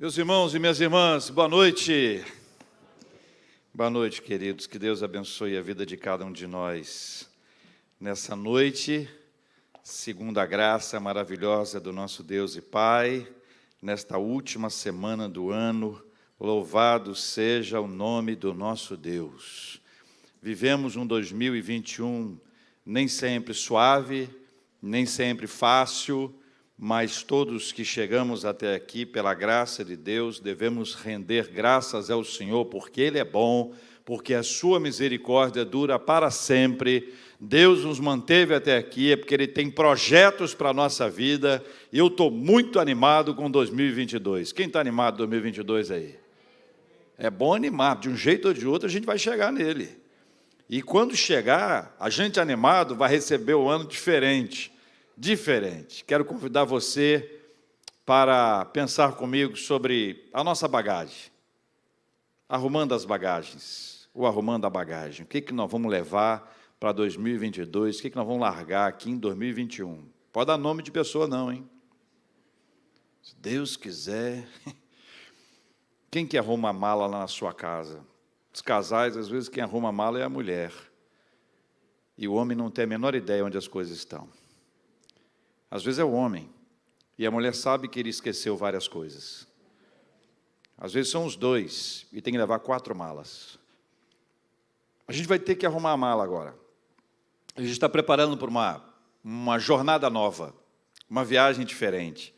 Meus irmãos e minhas irmãs, boa noite. Boa noite, queridos. Que Deus abençoe a vida de cada um de nós. Nessa noite, segundo a graça maravilhosa do nosso Deus e Pai, nesta última semana do ano, louvado seja o nome do nosso Deus. Vivemos um 2021 nem sempre suave, nem sempre fácil, mas todos que chegamos até aqui, pela graça de Deus, devemos render graças ao Senhor, porque Ele é bom, porque a sua misericórdia dura para sempre. Deus nos manteve até aqui, é porque Ele tem projetos para a nossa vida, e eu estou muito animado com 2022. Quem está animado com 2022 aí? É bom animar, de um jeito ou de outro a gente vai chegar nele. E quando chegar, a gente animado vai receber um ano diferente. Quero convidar você para pensar comigo sobre a nossa bagagem. Arrumando as bagagens, ou arrumando a bagagem. O que nós vamos levar para 2022? O que nós vamos largar aqui em 2021? Pode dar nome de pessoa não, hein? Se Deus quiser. Quem que arruma a mala lá na sua casa? Os casais, às vezes, quem arruma a mala é a mulher. E o homem não tem a menor ideia onde as coisas estão. Às vezes é o homem, e a mulher sabe que ele esqueceu várias coisas. Às vezes são os dois, e tem que levar 4 malas. A gente vai ter que arrumar a mala agora. A gente está preparando para uma jornada nova, uma viagem diferente.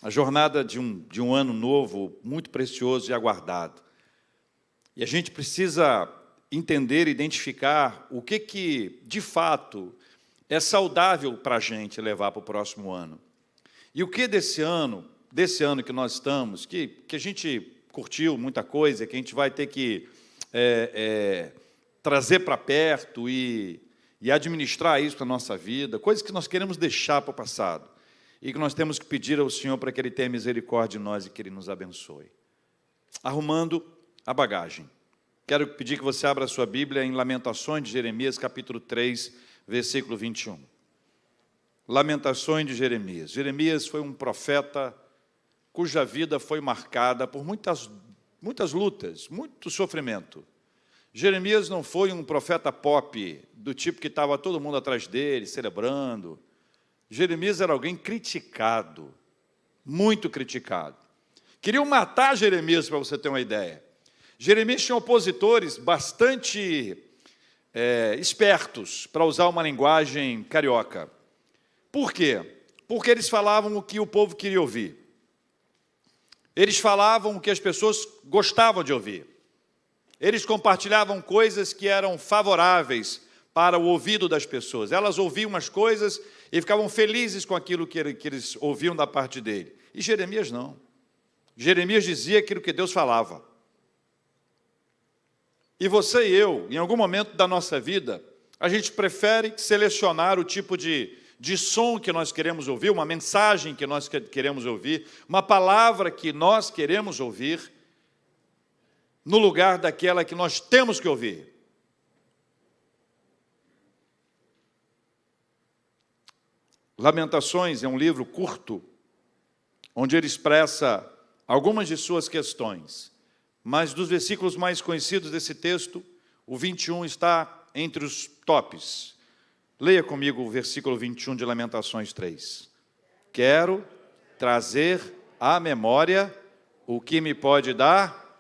A jornada de um ano novo, muito precioso e aguardado. E a gente precisa entender, identificar o que de fato é saudável para a gente levar para o próximo ano. E o que desse ano que nós estamos, que a gente curtiu muita coisa, que a gente vai ter que trazer para perto e administrar isso na nossa vida, coisas que nós queremos deixar para o passado, e que nós temos que pedir ao Senhor para que Ele tenha misericórdia de nós e que Ele nos abençoe. Arrumando a bagagem. Quero pedir que você abra a sua Bíblia em Lamentações de Jeremias, capítulo 3, versículo 21. Lamentações de Jeremias. Jeremias foi um profeta cuja vida foi marcada por muitas lutas, muito sofrimento. Jeremias não foi um profeta pop, do tipo que estava todo mundo atrás dele, celebrando. Jeremias era alguém criticado, muito criticado. Queriam matar Jeremias, para você ter uma ideia. Jeremias tinha opositores bastante espertos, para usar uma linguagem carioca. Por quê? Porque eles falavam o que o povo queria ouvir. Eles falavam o que as pessoas gostavam de ouvir. Eles compartilhavam coisas que eram favoráveis para o ouvido das pessoas. Elas ouviam umas coisas e ficavam felizes com aquilo que eles ouviam da parte dele. E Jeremias não. Jeremias dizia aquilo que Deus falava. E você e eu, em algum momento da nossa vida, a gente prefere selecionar o tipo de som que nós queremos ouvir, uma mensagem que nós queremos ouvir, uma palavra que nós queremos ouvir, no lugar daquela que nós temos que ouvir. Lamentações é um livro curto, onde ele expressa algumas de suas questões. Mas dos versículos mais conhecidos desse texto, o 21 está entre os tops. Leia comigo o versículo 21 de Lamentações 3. Quero trazer à memória o que me pode dar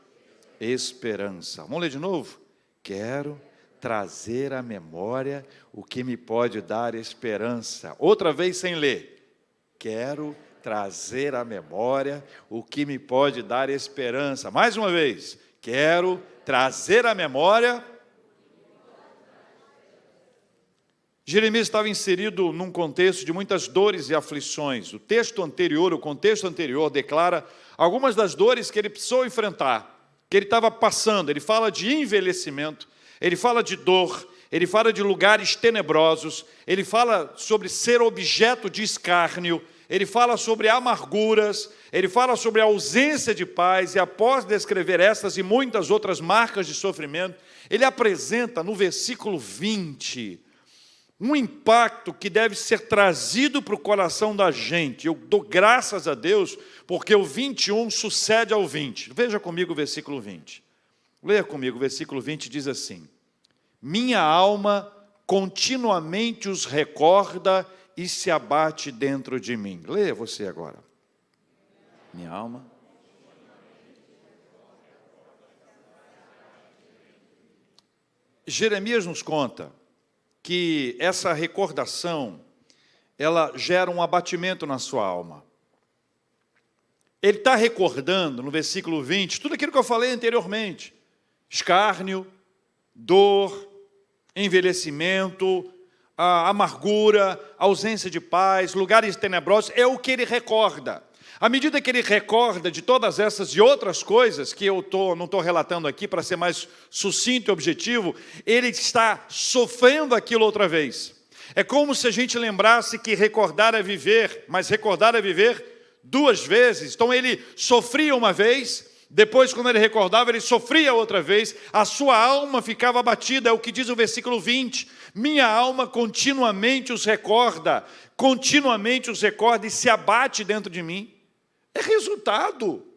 esperança. Vamos ler de novo? Quero trazer à memória o que me pode dar esperança. Outra vez sem ler. Quero trazer à memória o que me pode dar esperança. Mais uma vez, quero trazer à memória. Jeremias estava inserido num contexto de muitas dores e aflições. O contexto anterior declara algumas das dores que ele precisou enfrentar, que ele estava passando. Ele fala de envelhecimento, ele fala de dor, ele fala de lugares tenebrosos, ele fala sobre ser objeto de escárnio, ele fala sobre amarguras, ele fala sobre a ausência de paz, e após descrever estas e muitas outras marcas de sofrimento, ele apresenta no versículo 20 um impacto que deve ser trazido para o coração da gente. Eu dou graças a Deus, porque o 21 sucede ao 20. Veja comigo o versículo 20. Leia comigo, o versículo 20 diz assim: minha alma continuamente os recorda e se abate dentro de mim. Leia você agora. Minha alma. Jeremias nos conta que essa recordação, ela gera um abatimento na sua alma. Ele está recordando, no versículo 20, tudo aquilo que eu falei anteriormente: escárnio, dor, envelhecimento, a amargura, ausência de paz, lugares tenebrosos, é o que ele recorda. À medida que ele recorda de todas essas e outras coisas, que eu não estou relatando aqui para ser mais sucinto e objetivo, ele está sofrendo aquilo outra vez. É como se a gente lembrasse que recordar é viver, mas recordar é viver duas vezes. Então ele sofria uma vez, depois quando ele recordava, ele sofria outra vez, a sua alma ficava abatida, é o que diz o versículo 20. Minha alma continuamente os recorda e se abate dentro de mim. É resultado.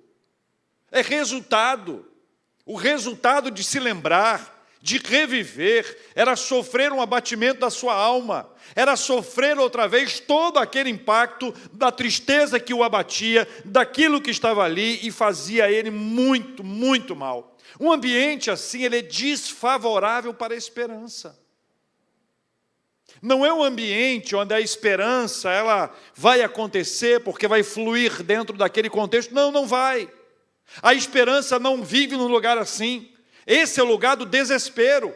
O resultado de se lembrar, de reviver, era sofrer um abatimento da sua alma, era sofrer outra vez todo aquele impacto da tristeza que o abatia, daquilo que estava ali e fazia ele muito, muito mal. Um ambiente assim, ele é desfavorável para a esperança. Não é um ambiente onde a esperança ela vai acontecer porque vai fluir dentro daquele contexto. Não, não vai. A esperança não vive num lugar assim. Esse é o lugar do desespero.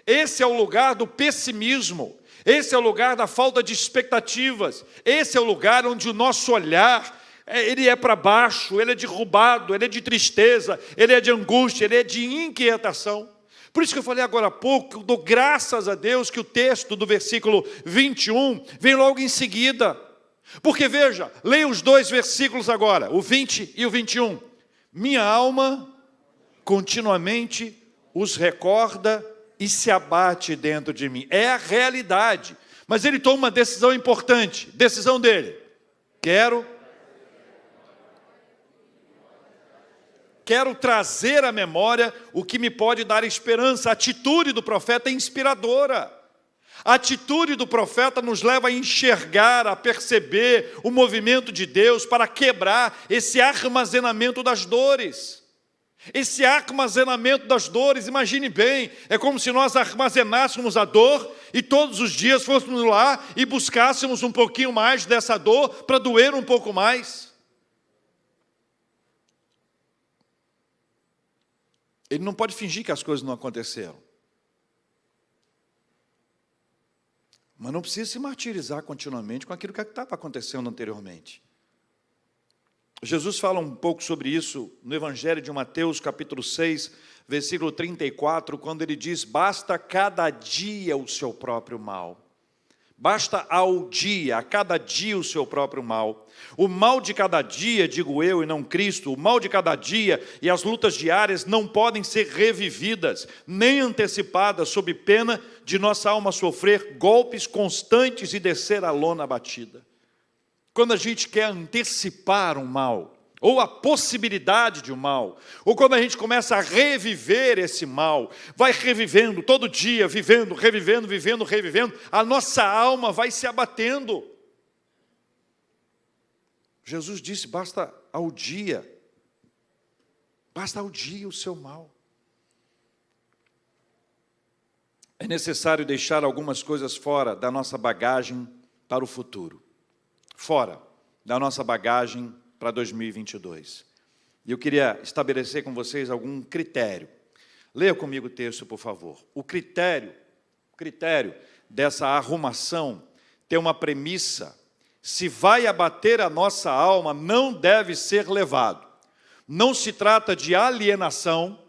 Esse é o lugar do pessimismo. Esse é o lugar da falta de expectativas. Esse é o lugar onde o nosso olhar, ele é para baixo, ele é derrubado, ele é de tristeza, ele é de angústia, ele é de inquietação. Por isso que eu falei agora há pouco, eu dou graças a Deus que o texto do versículo 21 vem logo em seguida. Porque veja, leia os dois versículos agora, o 20 e o 21. Minha alma continuamente os recorda e se abate dentro de mim. É a realidade. Mas ele toma uma decisão importante, decisão dele. Quero trazer à memória o que me pode dar esperança. A atitude do profeta é inspiradora. A atitude do profeta nos leva a enxergar, a perceber o movimento de Deus para quebrar esse armazenamento das dores. Esse armazenamento das dores, imagine bem, é como se nós armazenássemos a dor e todos os dias fôssemos lá e buscássemos um pouquinho mais dessa dor para doer um pouco mais. Ele não pode fingir que as coisas não aconteceram. Mas não precisa se martirizar continuamente com aquilo que estava acontecendo anteriormente. Jesus fala um pouco sobre isso no Evangelho de Mateus, capítulo 6, versículo 34, quando ele diz: basta cada dia o seu próprio mal. Basta ao dia, a cada dia o seu próprio mal. O mal de cada dia, digo eu e não Cristo, o mal de cada dia e as lutas diárias não podem ser revividas, nem antecipadas, sob pena de nossa alma sofrer golpes constantes e descer a lona abatida. Quando a gente quer antecipar um mal, ou a possibilidade de um mal, ou quando a gente começa a reviver esse mal, vai revivendo, todo dia, vivendo, revivendo, a nossa alma vai se abatendo. Jesus disse, basta ao dia o seu mal. É necessário deixar algumas coisas fora da nossa bagagem para o futuro. Fora da nossa bagagem para 2022. E eu queria estabelecer com vocês algum critério. Leia comigo o texto, por favor. O critério dessa arrumação tem uma premissa. Se vai abater a nossa alma, não deve ser levado. Não se trata de alienação,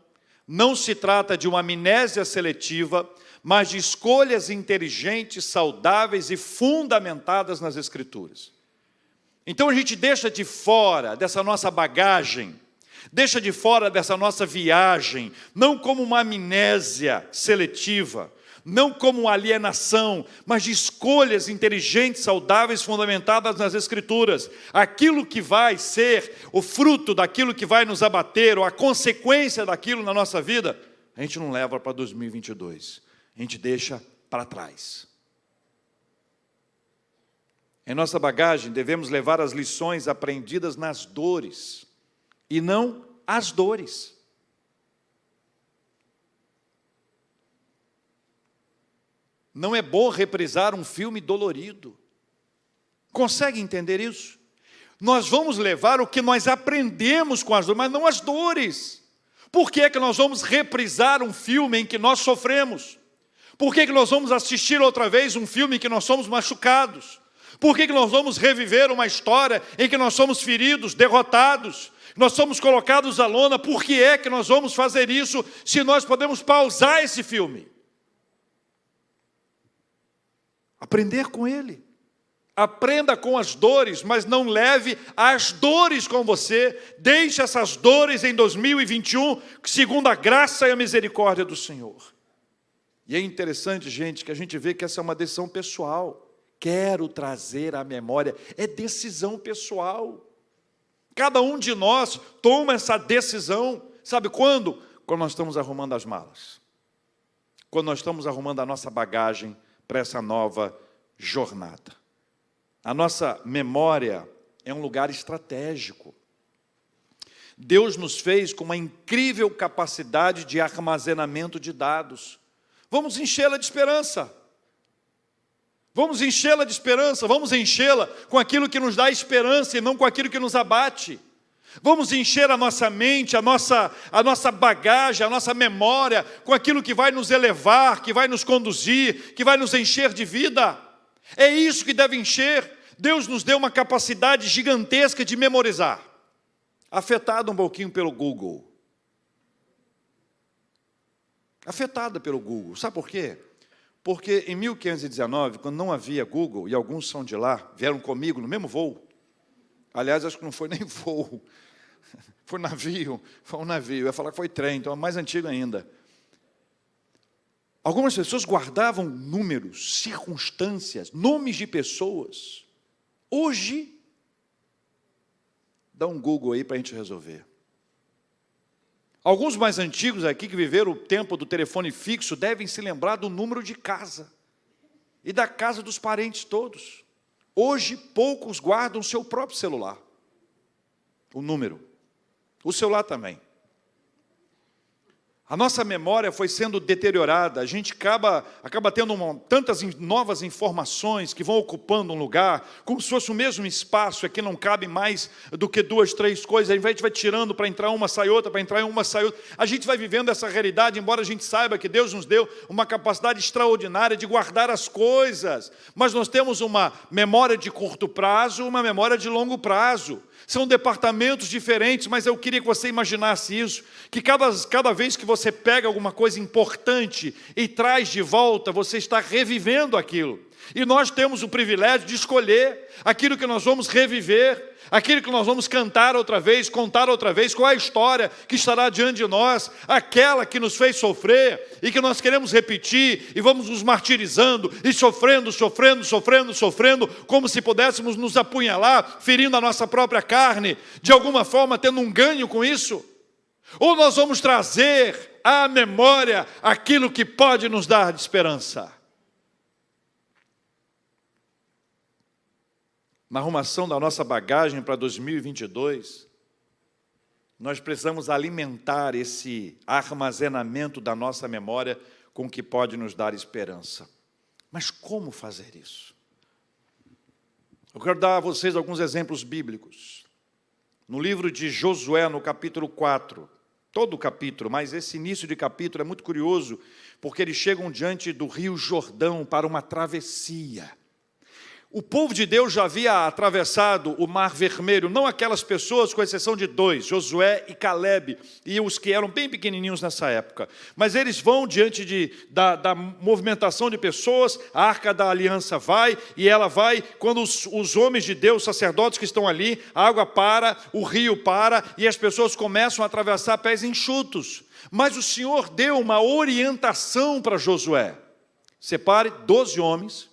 não se trata de uma amnésia seletiva, mas de escolhas inteligentes, saudáveis e fundamentadas nas Escrituras. Então a gente deixa de fora dessa nossa bagagem, deixa de fora dessa nossa viagem, não como uma amnésia seletiva, não como alienação, mas de escolhas inteligentes, saudáveis, fundamentadas nas Escrituras. Aquilo que vai ser o fruto daquilo que vai nos abater, ou a consequência daquilo na nossa vida, a gente não leva para 2022, a gente deixa para trás. Em nossa bagagem, devemos levar as lições aprendidas nas dores, e não as dores. Não é bom reprisar um filme dolorido. Consegue entender isso? Nós vamos levar o que nós aprendemos com as dores, mas não as dores. Por que é que nós vamos reprisar um filme em que nós sofremos? Por que é que nós vamos assistir outra vez um filme em que nós somos machucados? Por que é que nós vamos reviver uma história em que nós somos feridos, derrotados? Nós somos colocados à lona. Por que é que nós vamos fazer isso se nós podemos pausar esse filme? Aprender com ele. Aprenda com as dores, mas não leve as dores com você. Deixe essas dores em 2021, segundo a graça e a misericórdia do Senhor. E é interessante, gente, que a gente vê que essa é uma decisão pessoal. Quero trazer à memória, é decisão pessoal. Cada um de nós toma essa decisão. Sabe quando? Quando nós estamos arrumando as malas. Quando nós estamos arrumando a nossa bagagem para essa nova jornada. A nossa memória é um lugar estratégico. Deus nos fez com uma incrível capacidade de armazenamento de dados. Vamos enchê-la de esperança. Vamos enchê-la de esperança, vamos enchê-la com aquilo que nos dá esperança e não com aquilo que nos abate. Vamos encher a nossa mente, a nossa bagagem, a nossa memória com aquilo que vai nos elevar, que vai nos conduzir, que vai nos encher de vida. É isso que deve encher. Deus nos deu uma capacidade gigantesca de memorizar. Afetada um pouquinho pelo Google. Afetada pelo Google. Sabe por quê? Porque em 1519, quando não havia Google, e alguns são de lá, vieram comigo no mesmo voo. Aliás, acho que não foi nem voo, foi navio, foi um navio. Eu ia falar que foi trem, então é mais antigo ainda. Algumas pessoas guardavam números, circunstâncias, nomes de pessoas. Hoje, dá um Google aí para a gente resolver. Alguns mais antigos aqui, que viveram o tempo do telefone fixo, devem se lembrar do número de casa e da casa dos parentes todos. Hoje, poucos guardam o seu próprio celular, o número, o celular também. A nossa memória foi sendo deteriorada, a gente acaba tendo tantas novas informações que vão ocupando um lugar, como se fosse o mesmo espaço, aqui não cabe mais do que 2, 3 coisas, a gente vai tirando para entrar uma, sai outra, para entrar uma, sai outra. A gente vai vivendo essa realidade, embora a gente saiba que Deus nos deu uma capacidade extraordinária de guardar as coisas, mas nós temos uma memória de curto prazo, uma memória de longo prazo. São departamentos diferentes, mas eu queria que você imaginasse isso, que cada vez que você pega alguma coisa importante e traz de volta, você está revivendo aquilo. E nós temos o privilégio de escolher aquilo que nós vamos reviver, aquilo que nós vamos cantar outra vez, contar outra vez, qual é a história que estará diante de nós, aquela que nos fez sofrer e que nós queremos repetir e vamos nos martirizando e sofrendo, como se pudéssemos nos apunhalar, ferindo a nossa própria carne, de alguma forma tendo um ganho com isso. Ou nós vamos trazer à memória aquilo que pode nos dar de esperança. Na arrumação da nossa bagagem para 2022, nós precisamos alimentar esse armazenamento da nossa memória com o que pode nos dar esperança. Mas como fazer isso? Eu quero dar a vocês alguns exemplos bíblicos. No livro de Josué, no capítulo 4, todo o capítulo, mas esse início de capítulo é muito curioso, porque eles chegam diante do rio Jordão para uma travessia. O povo de Deus já havia atravessado o Mar Vermelho, não aquelas pessoas, com exceção de 2, Josué e Calebe, e os que eram bem pequenininhos nessa época. Mas eles vão diante da movimentação de pessoas, a Arca da Aliança vai, e ela vai, quando os homens de Deus, sacerdotes que estão ali, a água para, o rio para, e as pessoas começam a atravessar pés enxutos. Mas o Senhor deu uma orientação para Josué. separe 12 homens,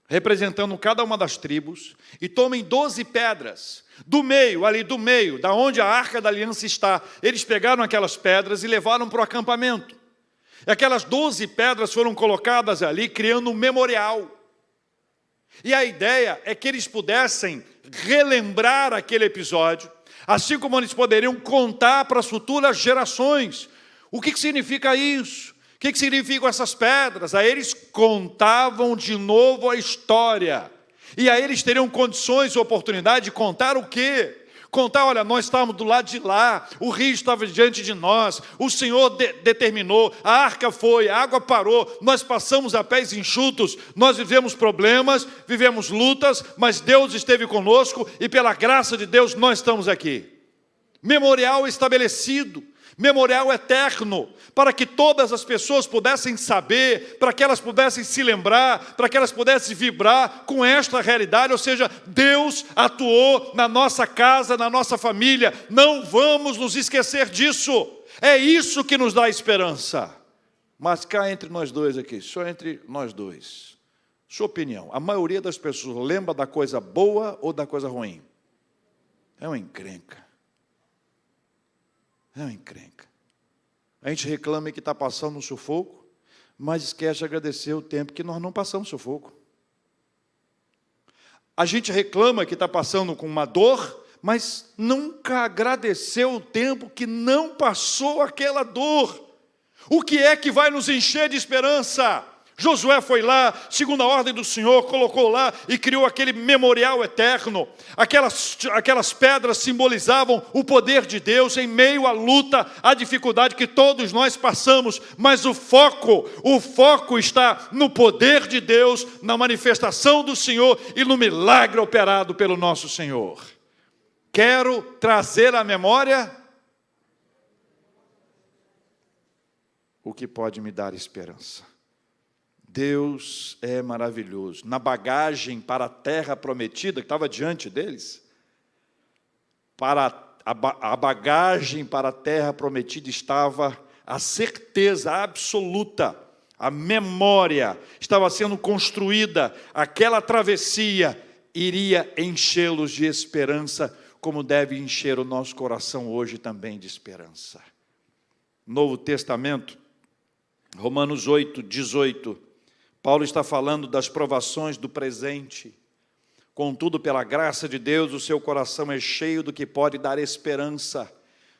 representando cada uma das tribos, e tomem 12 pedras, do meio, ali do meio, da onde a Arca da Aliança está. Eles pegaram aquelas pedras e levaram para o acampamento. E aquelas 12 pedras foram colocadas ali, criando um memorial. E a ideia é que eles pudessem relembrar aquele episódio, assim como eles poderiam contar para as futuras gerações. O que significa isso? O que significam essas pedras? Aí eles contavam de novo a história. E aí eles teriam condições e oportunidade de contar o quê? Contar, olha, nós estávamos do lado de lá, o rio estava diante de nós, o Senhor determinou, a arca foi, a água parou, nós passamos a pés enxutos, nós vivemos problemas, vivemos lutas, mas Deus esteve conosco e pela graça de Deus nós estamos aqui. Memorial estabelecido, memorial eterno, para que todas as pessoas pudessem saber, para que elas pudessem se lembrar, para que elas pudessem vibrar com esta realidade, ou seja, Deus atuou na nossa casa, na nossa família, não vamos nos esquecer disso, é isso que nos dá esperança. Mas cá entre nós dois aqui, só entre nós dois, sua opinião, a maioria das pessoas lembra da coisa boa ou da coisa ruim? É uma encrenca. É uma encrenca. A gente reclama que está passando um sufoco, mas esquece de agradecer o tempo que nós não passamos sufoco. A gente reclama que está passando com uma dor, mas nunca agradeceu o tempo que não passou aquela dor. O que é que vai nos encher de esperança? Josué foi lá, segundo a ordem do Senhor, colocou lá e criou aquele memorial eterno. Aquelas pedras simbolizavam o poder de Deus em meio à luta, à dificuldade que todos nós passamos. Mas o foco está no poder de Deus, na manifestação do Senhor e no milagre operado pelo nosso Senhor. Quero trazer à memória o que pode me dar esperança. Deus é maravilhoso. Na bagagem para a terra prometida, que estava diante deles, a bagagem para a terra prometida estava a certeza absoluta, a memória estava sendo construída, aquela travessia iria enchê-los de esperança, como deve encher o nosso coração hoje também de esperança. Novo Testamento, Romanos 8, 18, Paulo está falando das provações do presente. Contudo, pela graça de Deus, o seu coração é cheio do que pode dar esperança.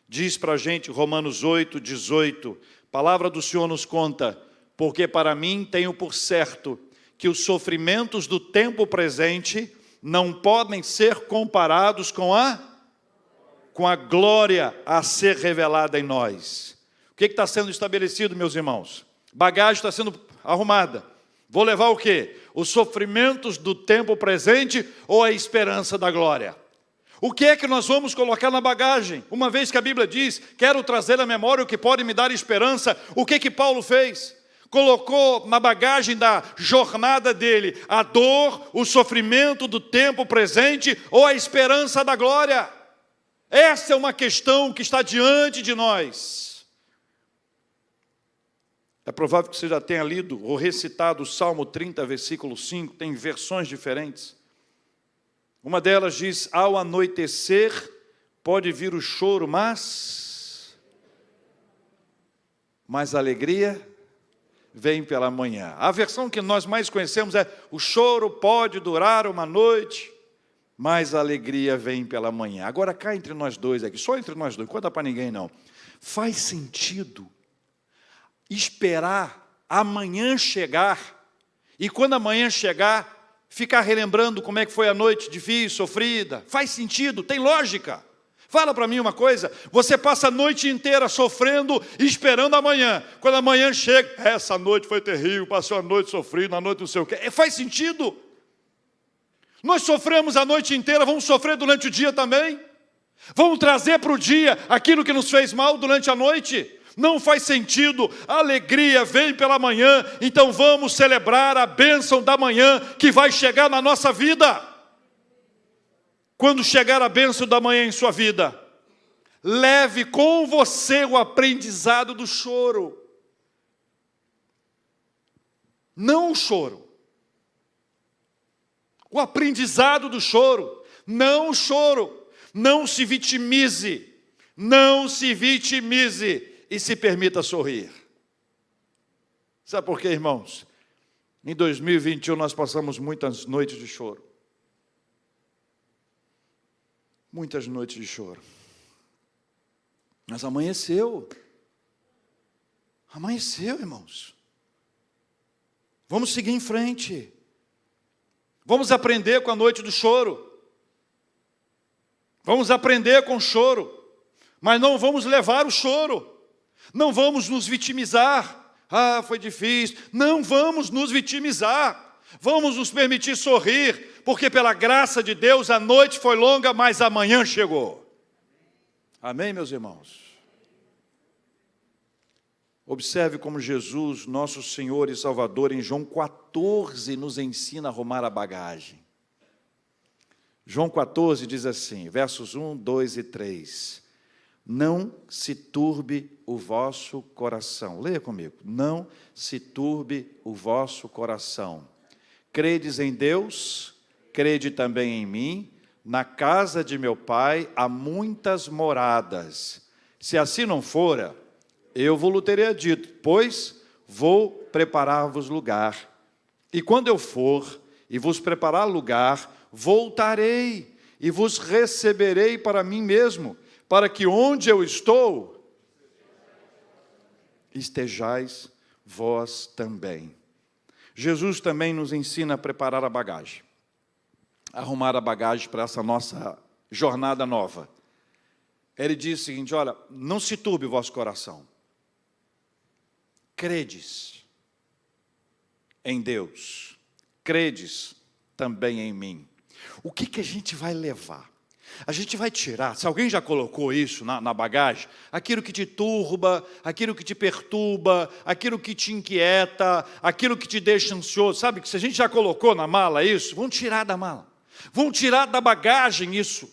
Diz para a gente, Romanos 8, 18, a palavra do Senhor nos conta, porque para mim tenho por certo que os sofrimentos do tempo presente não podem ser comparados com a glória a ser revelada em nós. O que está sendo estabelecido, meus irmãos? Bagagem está sendo arrumada. Vou levar o quê? Os sofrimentos do tempo presente ou a esperança da glória? O que é que nós vamos colocar na bagagem? Uma vez que a Bíblia diz, quero trazer à memória o que pode me dar esperança, o que Paulo fez? Colocou na bagagem da jornada dele a dor, o sofrimento do tempo presente ou a esperança da glória? Essa é uma questão que está diante de nós. É provável que você já tenha lido ou recitado o Salmo 30, versículo 5, tem versões diferentes. Uma delas diz, ao anoitecer pode vir o choro, mas a alegria vem pela manhã. A versão que nós mais conhecemos é, o choro pode durar uma noite, mas a alegria vem pela manhã. Agora cá entre nós dois aqui, só entre nós dois, não conta para ninguém não. Faz sentido esperar amanhã chegar, e quando amanhã chegar, ficar relembrando como é que foi a noite difícil, sofrida? Faz sentido, tem lógica. Fala para mim uma coisa, você passa a noite inteira sofrendo e esperando amanhã. Quando amanhã chega, essa noite foi terrível, passou a noite sofrida, a noite não sei o quê. Faz sentido. Nós sofremos a noite inteira, vamos sofrer durante o dia também? Vamos trazer para o dia aquilo que nos fez mal durante a noite? Não faz sentido, a alegria vem pela manhã, então vamos celebrar a bênção da manhã que vai chegar na nossa vida. Quando chegar a bênção da manhã em sua vida, leve com você o aprendizado do choro. não o choro. O aprendizado do choro, não o choro. Não se vitimize, não se vitimize e se permita sorrir. Sabe por quê, irmãos? Em 2021 nós passamos muitas noites de choro. Muitas noites de choro. Mas amanheceu. Amanheceu, irmãos. Vamos seguir em frente. Vamos aprender com a noite do choro. Vamos aprender com o choro. Mas não vamos levar o choro. Não vamos nos vitimizar. Ah, foi difícil. Não vamos nos vitimizar. Vamos nos permitir sorrir, porque pela graça de Deus a noite foi longa, mas amanhã chegou. Amém, meus irmãos? Observe como Jesus, nosso Senhor e Salvador, em João 14, nos ensina a arrumar a bagagem. João 14 diz assim, versos 1, 2 e 3. Não se turbe o vosso coração. Leia comigo. Não se turbe o vosso coração. Credes em Deus, crede também em mim. Na casa de meu Pai há muitas moradas. Se assim não fora, eu vos teria dito, pois vou preparar-vos lugar. E quando eu for e vos preparar lugar, voltarei e vos receberei para mim mesmo, para que onde eu estou, estejais vós também. Jesus também nos ensina a preparar a bagagem, arrumar a bagagem para essa nossa jornada nova. Ele diz o seguinte, olha, não se turbe o vosso coração. Credes em Deus, credes também em mim. O que a gente vai levar? A gente vai tirar, se alguém já colocou isso na bagagem, aquilo que te turba, aquilo que te perturba, aquilo que te inquieta, aquilo que te deixa ansioso, sabe que se a gente já colocou na mala isso, vamos tirar da mala, vamos tirar da bagagem isso.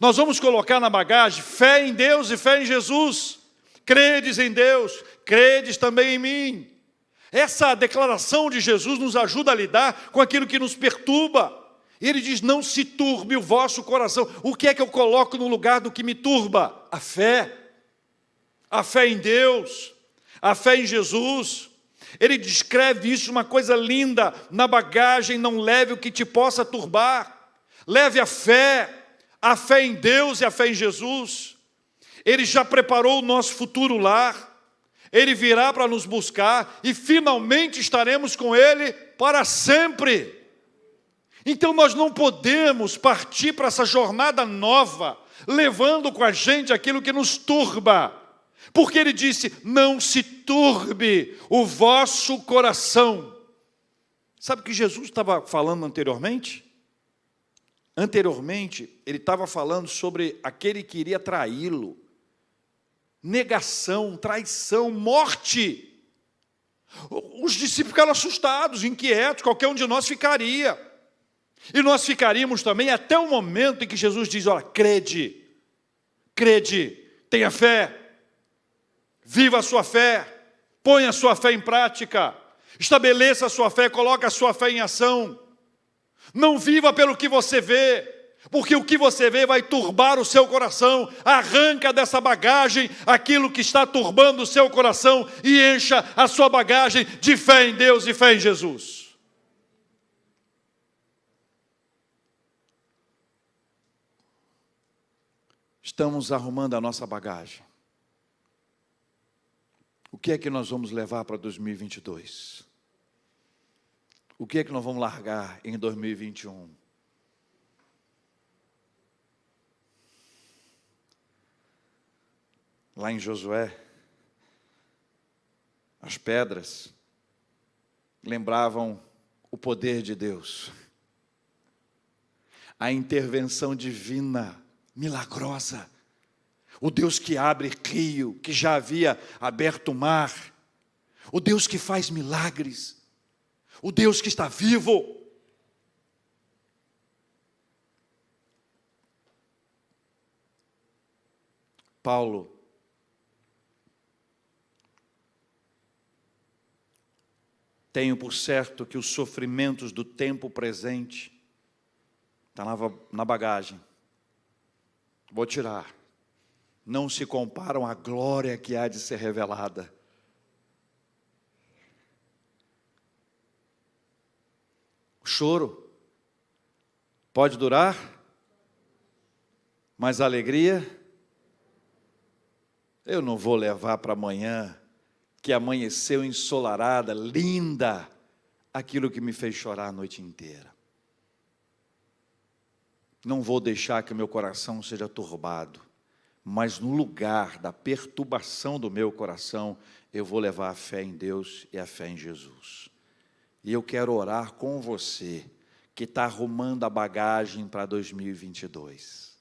Nós vamos colocar na bagagem fé em Deus e fé em Jesus. Credes em Deus, credes também em mim. Essa declaração de Jesus nos ajuda a lidar com aquilo que nos perturba. Ele diz, não se turbe o vosso coração. O que é que eu coloco no lugar do que me turba? A fé em Deus, a fé em Jesus. Ele descreve isso, uma coisa linda, na bagagem, não leve o que te possa turbar. Leve a fé em Deus e a fé em Jesus. Ele já preparou o nosso futuro lar. Ele virá para nos buscar e finalmente estaremos com Ele para sempre. Então nós não podemos partir para essa jornada nova, levando com a gente aquilo que nos turba. Porque Ele disse, não se turbe o vosso coração. Sabe o que Jesus estava falando anteriormente? Anteriormente, Ele estava falando sobre aquele que iria traí-lo. Negação, traição, morte. Os discípulos ficaram assustados, inquietos, qualquer um de nós ficaria. E nós ficaríamos também até o momento em que Jesus diz, olha, crede, tenha fé, viva a sua fé, ponha a sua fé em prática, estabeleça a sua fé, coloque a sua fé em ação. Não viva pelo que você vê, porque o que você vê vai turbar o seu coração. Arranca dessa bagagem aquilo que está turbando o seu coração e encha a sua bagagem de fé em Deus e fé em Jesus. Estamos arrumando a nossa bagagem. O que é que nós vamos levar para 2022? O que é que nós vamos largar em 2021? Lá em Josué, as pedras lembravam o poder de Deus, a intervenção divina, milagrosa, o Deus que abre rio, que já havia aberto o mar, o Deus que faz milagres, o Deus que está vivo. Tenho por certo que os sofrimentos do tempo presente estão na bagagem. Vou tirar. Não se comparam à glória que há de ser revelada. O choro pode durar, mas a alegria eu não vou levar para amanhã, que amanheceu ensolarada, linda, aquilo que me fez chorar a noite inteira. Não vou deixar que o meu coração seja turbado, mas no lugar da perturbação do meu coração, eu vou levar a fé em Deus e a fé em Jesus. E eu quero orar com você, que está arrumando a bagagem para 2022,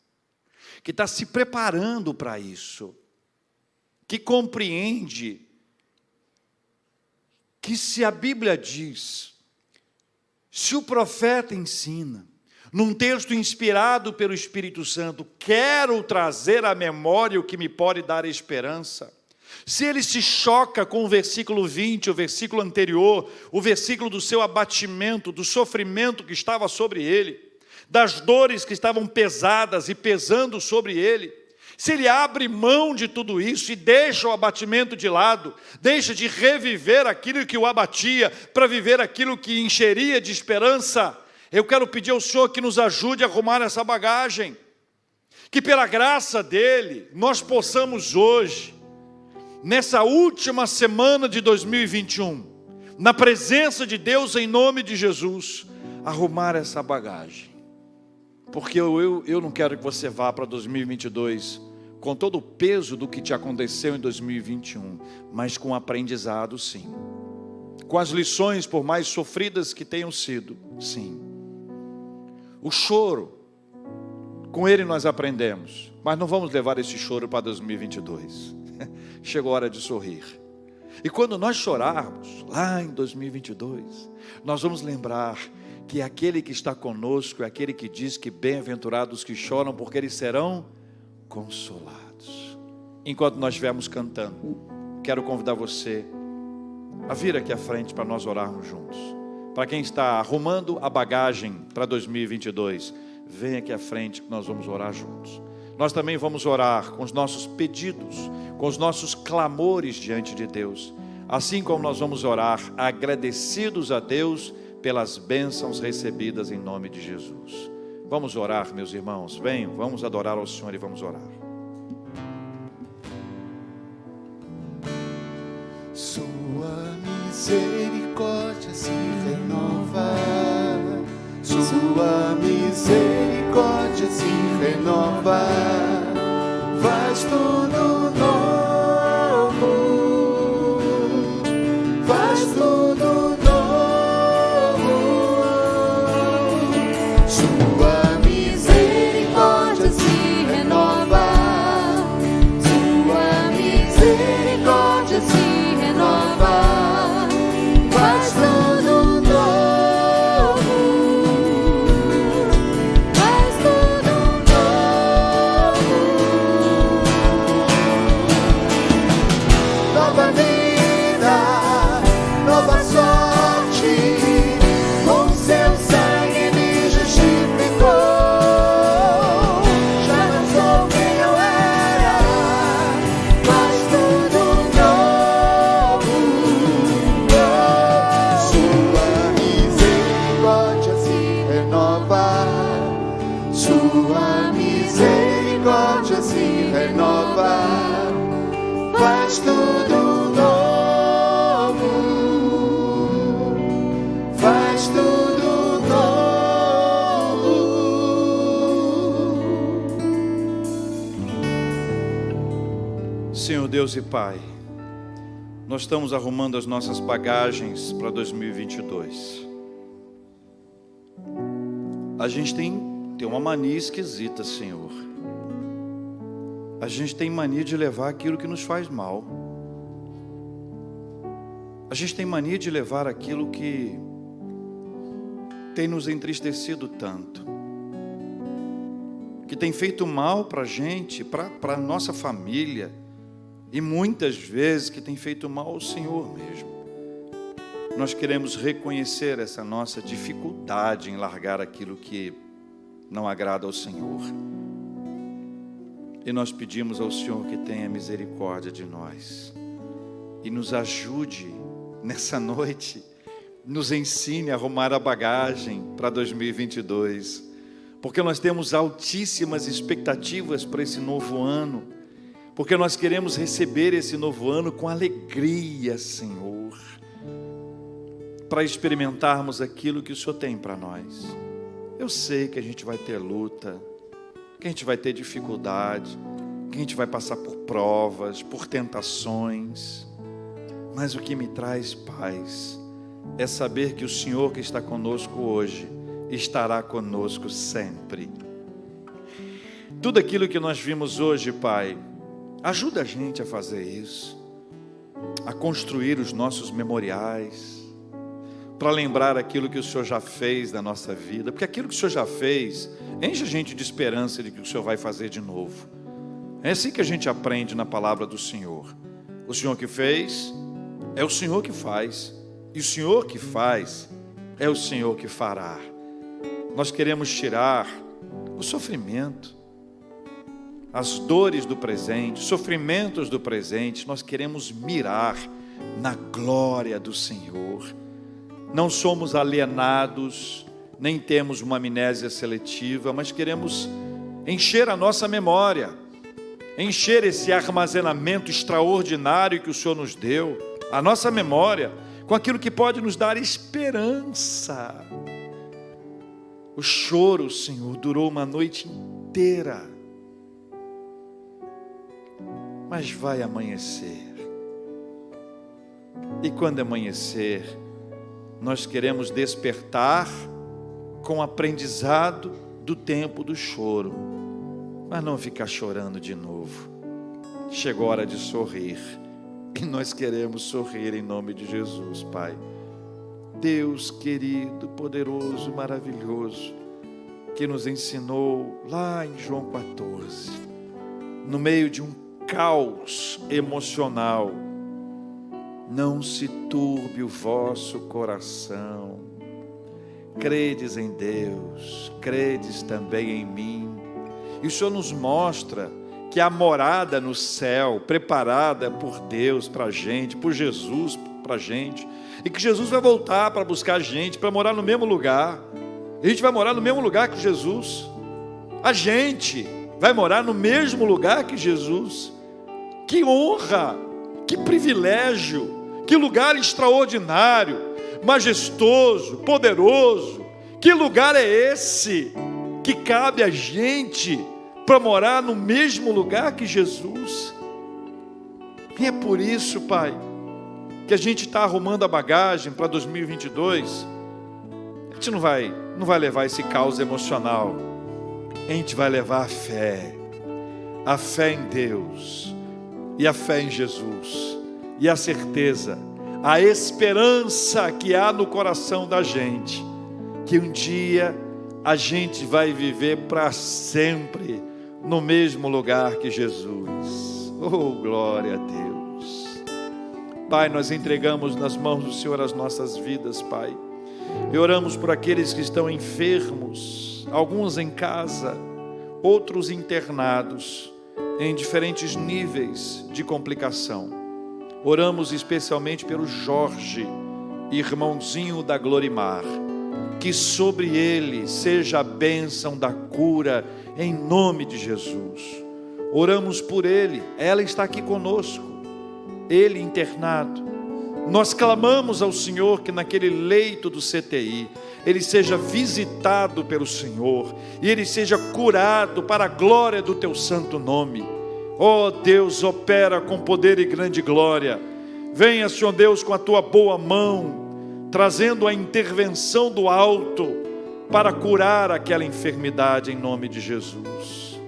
que está se preparando para isso, que compreende que se a Bíblia diz, se o profeta ensina, num texto inspirado pelo Espírito Santo, quero trazer à memória o que me pode dar esperança. Se ele se choca com o versículo 20, o versículo anterior, o versículo do seu abatimento, do sofrimento que estava sobre ele, das dores que estavam pesadas e pesando sobre ele, se ele abre mão de tudo isso e deixa o abatimento de lado, deixa de reviver aquilo que o abatia, para viver aquilo que encheria de esperança, eu quero pedir ao Senhor que nos ajude a arrumar essa bagagem, que pela graça dEle, nós possamos hoje, nessa última semana de 2021, na presença de Deus, em nome de Jesus, arrumar essa bagagem, porque eu não quero que você vá para 2022 com todo o peso do que te aconteceu em 2021, mas com aprendizado, sim, com as lições, por mais sofridas que tenham sido, sim. O choro, com ele nós aprendemos, mas não vamos levar esse choro para 2022. Chegou a hora de sorrir. E quando nós chorarmos, lá em 2022, nós vamos lembrar que aquele que está conosco é aquele que diz que bem-aventurados que choram, porque eles serão consolados. Enquanto nós estivermos cantando, quero convidar você a vir aqui à frente para nós orarmos juntos. Para quem está arrumando a bagagem para 2022, vem aqui à frente que nós vamos orar juntos. Nós também vamos orar com os nossos pedidos, com os nossos clamores diante de Deus, assim como nós vamos orar agradecidos a Deus pelas bênçãos recebidas em nome de Jesus. Vamos orar, meus irmãos, venham, vamos adorar ao Senhor e vamos orar. Sua misericórdia se renova, sua misericórdia se renova, faz tudo novo, faz tudo novo. Sua misericórdia se renova, sua misericórdia se renova, faz tudo novo, faz tudo novo. Nova vida, nova sorte, com seu sangue me justificou. Já não sou quem eu era, faz tudo novo. Sua misericórdia se renova, sua misericórdia se renova, faz tudo novo, faz tudo novo. Senhor Deus e Pai, nós estamos arrumando as nossas bagagens para 2022. A gente tem uma mania esquisita, Senhor. A gente tem mania de levar aquilo que nos faz mal. A gente tem mania de levar aquilo que tem nos entristecido tanto, que tem feito mal para a gente, para a nossa família, e muitas vezes que tem feito mal ao Senhor mesmo. nós queremos reconhecer essa nossa dificuldade em largar aquilo que não agrada ao Senhor. E nós pedimos ao Senhor que tenha misericórdia de nós e nos ajude nessa noite, nos ensine a arrumar a bagagem para 2022, porque nós temos altíssimas expectativas para esse novo ano, porque nós queremos receber esse novo ano com alegria, Senhor, para experimentarmos aquilo que o Senhor tem para nós. Eu sei que a gente vai ter luta, que a gente vai ter dificuldade, que a gente vai passar por provas, por tentações, mas o que me traz paz é saber que o Senhor que está conosco hoje estará conosco sempre. Tudo aquilo que nós vimos hoje, Pai, ajuda a gente a fazer isso, a construir os nossos memoriais, para lembrar aquilo que o Senhor já fez na nossa vida, porque aquilo que o Senhor já fez enche a gente de esperança de que o Senhor vai fazer de novo. É assim que a gente aprende na palavra do Senhor. O Senhor que fez, é o Senhor que faz, e o Senhor que faz, é o Senhor que fará. Nós queremos tirar o sofrimento, as dores do presente, os sofrimentos do presente, nós queremos mirar na glória do Senhor. Não somos alienados, nem temos uma amnésia seletiva, mas queremos encher a nossa memória, encher esse armazenamento extraordinário que o Senhor nos deu, a nossa memória, com aquilo que pode nos dar esperança. O choro, Senhor, durou uma noite inteira, mas vai amanhecer. E quando amanhecer, nós queremos despertar com o aprendizado do tempo do choro, mas não ficar chorando de novo. Chegou a hora de sorrir, e nós queremos sorrir em nome de Jesus, Pai. Deus querido, poderoso, maravilhoso, que nos ensinou lá em João 14, no meio de um caos emocional: não se turbe o vosso coração, credes em Deus, credes também em mim. E o Senhor nos mostra que a morada no céu, preparada por Deus para a gente, por Jesus para a gente, e que Jesus vai voltar para buscar a gente, para morar no mesmo lugar. A gente vai morar no mesmo lugar que Jesus. A gente vai morar no mesmo lugar que Jesus. Que honra, que privilégio, que lugar extraordinário, majestoso, poderoso. Que lugar é esse que cabe a gente para morar no mesmo lugar que Jesus? E é por isso, Pai, que a gente está arrumando a bagagem para 2022. A gente não vai levar esse caos emocional, a gente vai levar a fé em Deus, e a fé em Jesus, e a certeza, a esperança que há no coração da gente, que um dia a gente vai viver para sempre no mesmo lugar que Jesus. Oh, glória a Deus. Pai, nós entregamos nas mãos do Senhor as nossas vidas, Pai, e oramos por aqueles que estão enfermos, alguns em casa, outros internados, em diferentes níveis de complicação. Oramos especialmente pelo Jorge, irmãozinho da Glorimar, que sobre ele seja a bênção da cura, em nome de Jesus. Oramos por ele, ela está aqui conosco, ele internado. Nós clamamos ao Senhor que naquele leito do CTI, ele seja visitado pelo Senhor, e ele seja curado para a glória do teu santo nome. Ó Deus, opera com poder e grande glória. Venha, Senhor Deus, com a tua boa mão, trazendo a intervenção do alto para curar aquela enfermidade em nome de Jesus.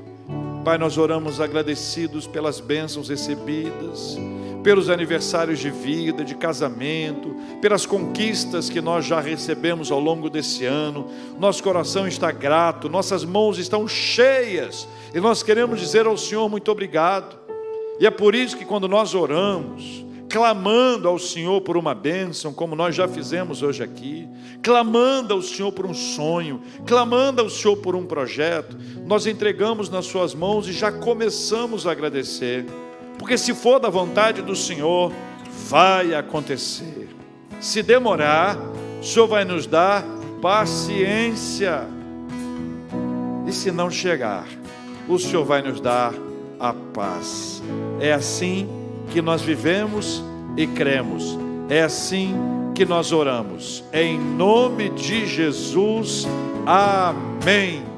Pai, nós oramos agradecidos pelas bênçãos recebidas, pelos aniversários de vida, de casamento, pelas conquistas que nós já recebemos ao longo desse ano. Nosso coração está grato, nossas mãos estão cheias, e nós queremos dizer ao Senhor muito obrigado. E é por isso que quando nós oramos, clamando ao Senhor por uma bênção, como nós já fizemos hoje aqui, clamando ao Senhor por um sonho, clamando ao Senhor por um projeto, nós entregamos nas suas mãos e já começamos a agradecer, porque se for da vontade do Senhor, vai acontecer. Se demorar, o Senhor vai nos dar paciência, e se não chegar, o Senhor vai nos dar a paz. É assim que nós vivemos e cremos, é assim que nós oramos, em nome de Jesus, amém.